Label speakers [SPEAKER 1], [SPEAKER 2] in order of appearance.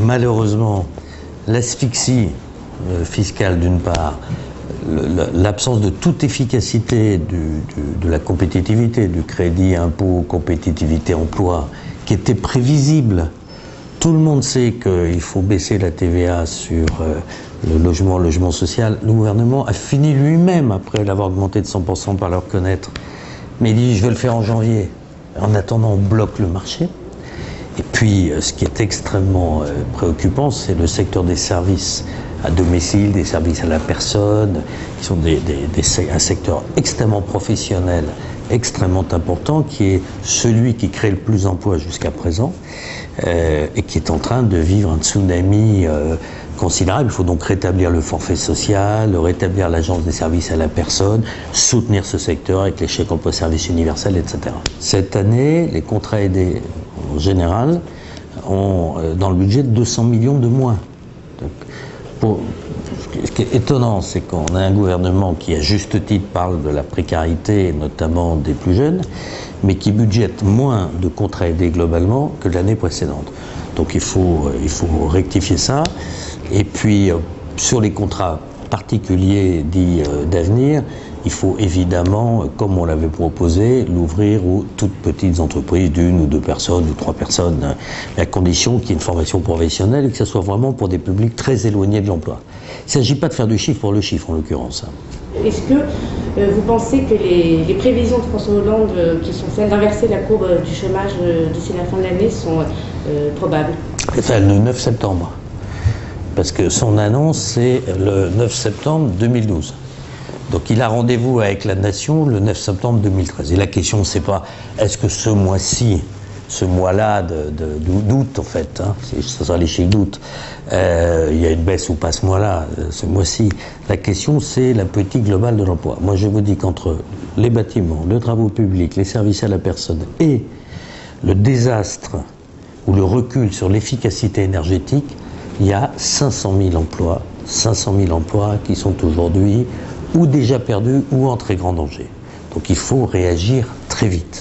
[SPEAKER 1] malheureusement, l'asphyxie fiscale d'une part, l'absence de toute efficacité de la compétitivité, du crédit, impôt, compétitivité, emploi, qui était prévisible. Tout le monde sait qu'il faut baisser la TVA sur le logement social. Le gouvernement a fini lui-même, après l'avoir augmenté de 100% par le reconnaître, mais il dit je vais le faire en janvier. En attendant, on bloque le marché. Et puis, ce qui est extrêmement préoccupant, c'est le secteur des services à domicile, des services à la personne, qui sont un secteur extrêmement professionnel, extrêmement important, qui est celui qui crée le plus d'emplois jusqu'à présent, et qui est en train de vivre un tsunami considérable. Il faut donc rétablir le forfait social, rétablir l'agence des services à la personne, soutenir ce secteur avec les chèques emploi service universel, etc. Cette année, les contrats aidés en général ont dans le budget 200 millions de moins. Donc, ce qui est étonnant, c'est qu'on a un gouvernement qui, à juste titre, parle de la précarité, notamment des plus jeunes, mais qui budgète moins de contrats aidés globalement que l'année précédente. Donc il faut rectifier ça. Et puis, sur les contrats particuliers dits d'avenir, il faut évidemment, comme on l'avait proposé, l'ouvrir aux toutes petites entreprises d'une ou deux personnes ou trois personnes, à condition qu'il y ait une formation professionnelle et que ce soit vraiment pour des publics très éloignés de l'emploi. Il ne s'agit pas de faire du chiffre pour le chiffre, en l'occurrence.
[SPEAKER 2] Est-ce que vous pensez que les prévisions de François Hollande, qui sont celles d'inverser la courbe du chômage d'ici la fin de l'année, sont probables?
[SPEAKER 1] Enfin, le 9 septembre. Parce que son annonce, c'est le 9 septembre 2012. Donc il a rendez-vous avec la nation le 9 septembre 2013. Et la question, c'est pas est-ce que ce mois-ci, ce mois-là d'août en fait, hein, ça sera les chiffres d'août, il y a une baisse ou pas ce mois-là, ce mois-ci. La question, c'est la politique globale de l'emploi. Moi, je vous dis qu'entre les bâtiments, les travaux publics, les services à la personne et le désastre ou le recul sur l'efficacité énergétique, il y a 500 000 emplois qui sont aujourd'hui ou déjà perdus ou en très grand danger. Donc il faut réagir très vite.